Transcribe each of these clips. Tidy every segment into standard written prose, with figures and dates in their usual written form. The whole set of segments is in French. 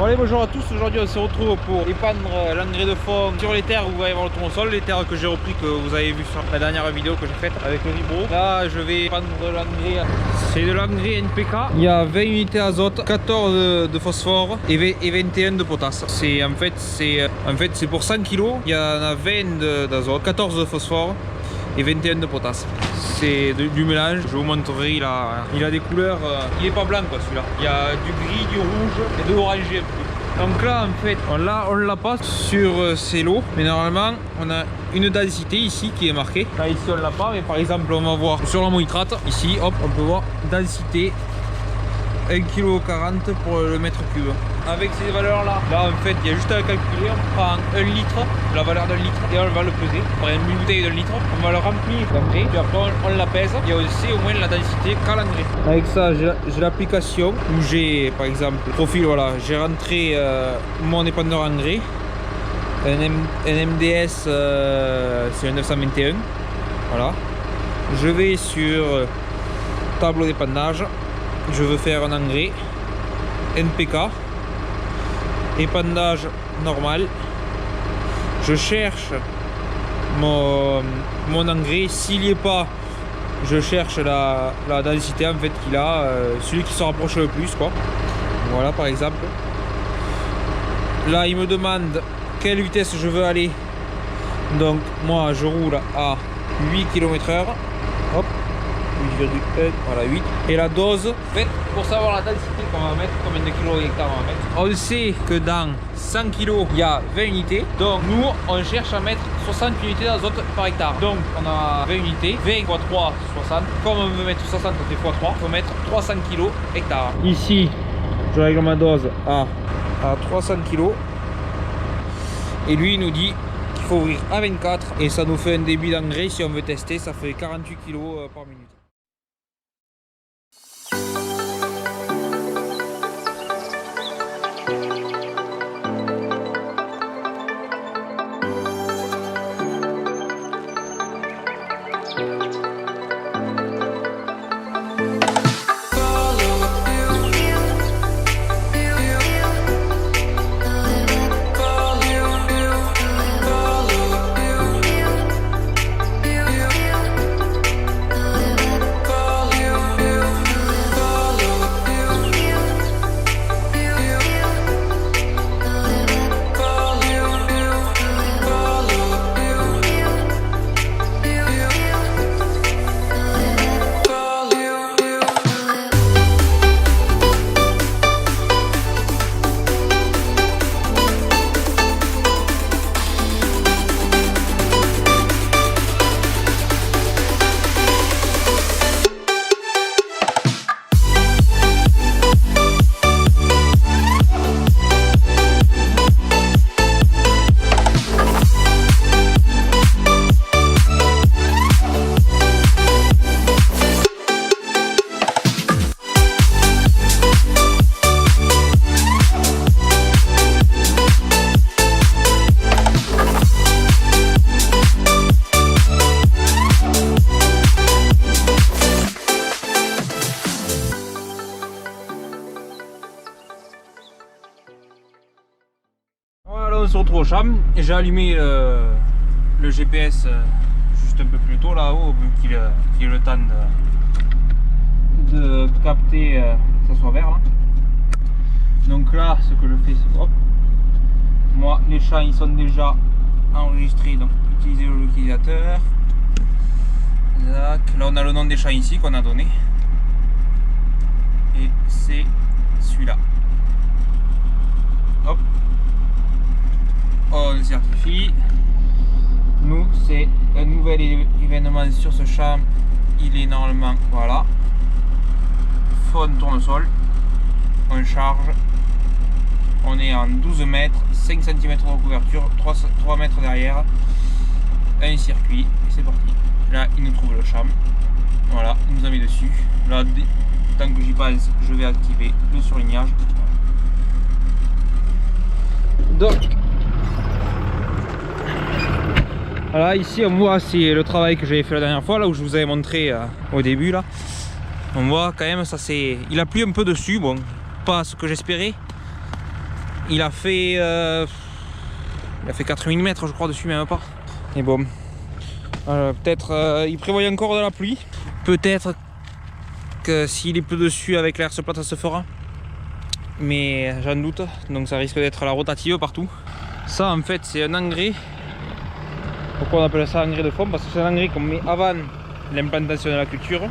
Allez, bonjour à tous, aujourd'hui on se retrouve pour épandre l'engrais de fond sur les terres où vous allez voir le tournesol, les terres que j'ai repris, que vous avez vu sur la dernière vidéo que j'ai faite avec le vibro. Là je vais épandre l'engrais, c'est de l'engrais NPK, il y a 20 unités d'azote, 14 de phosphore et 21 de potasse. En fait c'est pour 100 kg, il y en a 20 d'azote, 14 de phosphore et 21 de potasse. C'est du mélange, je vous montrerai, il a des couleurs, il est pas blanc quoi celui-là. Il y a du gris, du rouge et de l'orangé un peu. Donc là en fait, on l'a pas sur ces lots, mais normalement on a une densité ici qui est marquée. Là ici on l'a pas, mais par exemple on va voir sur l'ammonitrate, ici hop, on peut voir densité 1,40 kg pour le mètre cube. Avec ces valeurs là, en fait il y a juste à calculer, on prend 1 litre, la valeur d'un litre, et on va le peser. On prend une bouteille de litre, on va le remplir d'engrais, puis après on la pèse et on sait au moins la densité qu'a l'engrais. Avec ça j'ai l'application où j'ai par exemple le profil, voilà, j'ai rentré mon épandeur engrais, un MDS, c'est un 921, voilà. Je vais sur tableau d'épandage, je veux faire un engrais NPK, épandage normal. Je cherche mon engrais, s'il n'y est pas, je cherche la densité en fait qu'il a, celui qui se rapproche le plus quoi. Voilà par exemple. Là il me demande quelle vitesse je veux aller, donc moi je roule à 8 km/h. Hop, 8,1, voilà 8. Et la dose, en fait, pour savoir la densité qu'on va mettre, combien de kilos hectare on va mettre, on sait que dans 100 kg il y a 20 unités. Donc nous on cherche à mettre 60 unités d'azote par hectare. Donc on a 20 unités, 20 x 3, 60. Comme on veut mettre 60 x 3, il faut mettre 300 kg hectare. Ici, je règle ma dose à 300 kg. Et lui il nous dit qu'il faut ouvrir à 24. Et ça nous fait un débit d'engrais, si on veut tester, ça fait 48 kg par minute. On se retrouve au champ et j'ai allumé le GPS juste un peu plus tôt là-haut, vu qu'il ait le temps de capter que ça soit vert là. Donc là ce que je fais c'est hop, moi les champs ils sont déjà enregistrés, donc utiliser le localisateur. Là on a le nom des champs ici qu'on a donné et c'est celui-là. Hop, on certifie. Nous c'est un nouvel événement sur ce champ, il est normalement, voilà, faune tournesol. On charge, on est en 12 mètres, 5 cm de couverture, 3 mètres derrière, un circuit, et c'est parti. Là il nous trouve le champ, voilà, il nous a mis dessus. Là tant que j'y pense, je vais activer le surlignage. Donc voilà, ici on voit, c'est le travail que j'avais fait la dernière fois, là où je vous avais montré au début là. On voit quand même, ça c'est, il a plu un peu dessus, bon, pas ce que j'espérais. Il a fait 4 mm je crois dessus, même pas. Et bon, peut-être il prévoyait encore de la pluie. Peut-être que s'il pleut dessus avec l'air se plate ça se fera. Mais j'en doute, donc ça risque d'être la rotative partout. Ça en fait c'est un engrais. Pourquoi on appelle ça engrais de fond? Parce que c'est un engrais qu'on met avant l'implantation de la culture,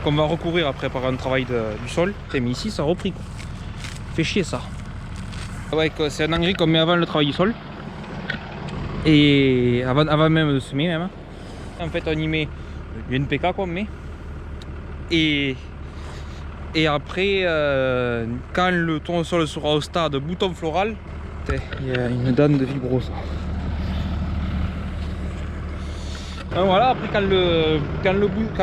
qu'on va recouvrir après par un travail du sol. Mais ici ça a repris quoi. Fait chier ça. Ouais, c'est un engrais qu'on met avant le travail du sol. Et avant même de semer même. En fait on y met du NPK qu'on met. Et après quand le tournesol sera au stade bouton floral, il y a une dent de vibro ça. Donc voilà, après quand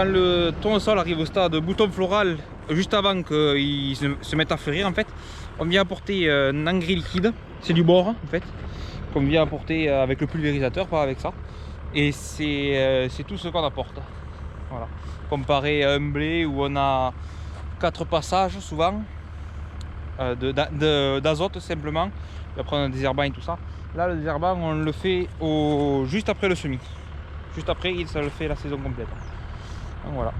le tournesol arrive au stade bouton floral, juste avant qu'il se mette à fleurir en fait, on vient apporter un engrais liquide, c'est du bore en fait, qu'on vient apporter avec le pulvérisateur, pas avec ça. Et c'est tout ce qu'on apporte. Voilà. Comparé à un blé où on a 4 passages souvent d'azote simplement, et après on a des désherbant et tout ça. Là le désherbant on le fait juste après le semis. Juste après, ça le fait la saison complète. Donc voilà.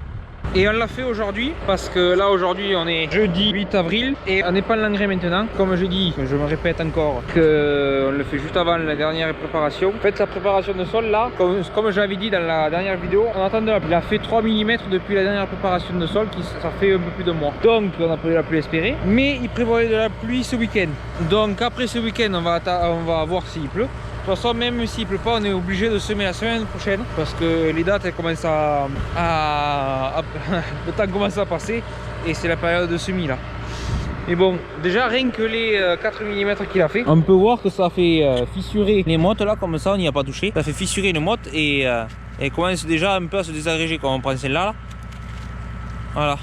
Et on l'a fait aujourd'hui parce que là aujourd'hui on est jeudi 8 avril et on n'est pas en l'engrais maintenant. Comme je dis, je me répète encore, qu'on le fait juste avant la dernière préparation. En fait sa préparation de sol là, comme je l'avais dit dans la dernière vidéo, on attend de la pluie. Il a fait 3 mm depuis la dernière préparation de sol, ça fait un peu plus de mois. Donc on a pas eu la pluie espérée, mais il prévoyait de la pluie ce week-end. Donc après ce week-end on va voir s'il pleut. De toute façon, même s'il ne pleut pas, on est obligé de semer la semaine prochaine parce que les dates elles commencent le temps commence à passer et c'est la période de semis là. Mais bon, déjà rien que les 4 mm qu'il a fait, on peut voir que ça a fait fissurer les mottes là, comme ça on n'y a pas touché. Ça fait fissurer les mottes et commence déjà un peu à se désagréger quand on prend celle-là. Là. Voilà.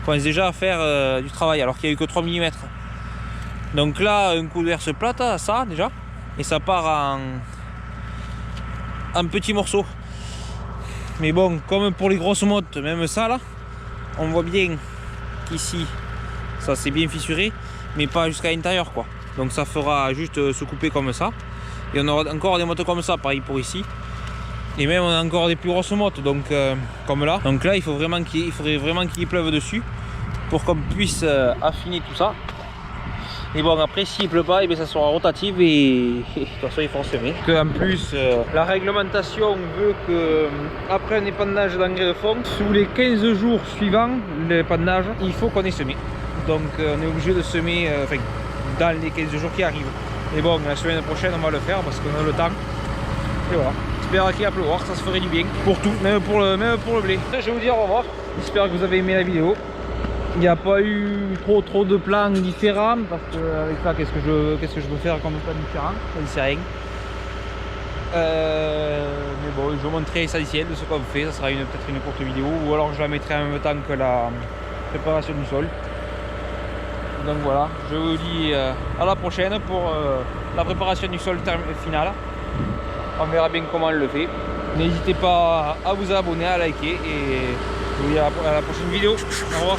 On commence déjà à faire du travail alors qu'il n'y a eu que 3 mm. Donc là, un coup d'air se plate à ça déjà. Et ça part en petits morceaux. Mais bon, comme pour les grosses mottes, même ça là, on voit bien qu'ici, ça c'est bien fissuré, mais pas jusqu'à l'intérieur quoi. Donc ça fera juste se couper comme ça. Et on aura encore des mottes comme ça, pareil pour ici. Et même on a encore des plus grosses mottes, donc comme là. Donc là, il faudrait vraiment qu'il pleuve dessus pour qu'on puisse affiner tout ça. Et bon après s'il ne pleut pas, et bien, ça sera rotative et de toute façon il faut en semer. En plus la réglementation veut que après un épandage d'engrais de fond, sous les 15 jours suivants l'épandage, il faut qu'on ait semé. Donc on est obligé de semer dans les 15 jours qui arrivent. Et bon la semaine prochaine on va le faire parce qu'on a le temps. Et voilà. J'espère qu'il va pleuvoir, ça se ferait du bien pour tout, même pour le blé. Je vais vous dire au revoir, j'espère que vous avez aimé la vidéo. Il n'y a pas eu trop de plans différents parce que avec ça qu'est-ce que je peux faire comme plan différent, ça ne sait rien. Mais bon, je vous montrerai l'essentiel de ce qu'on fait, ça sera peut-être une courte vidéo ou alors je la mettrai en même temps que la préparation du sol. Donc voilà, je vous dis à la prochaine pour la préparation du sol finale. On verra bien comment on le fait. N'hésitez pas à vous abonner, à liker et je vous dis à la prochaine vidéo. Au revoir.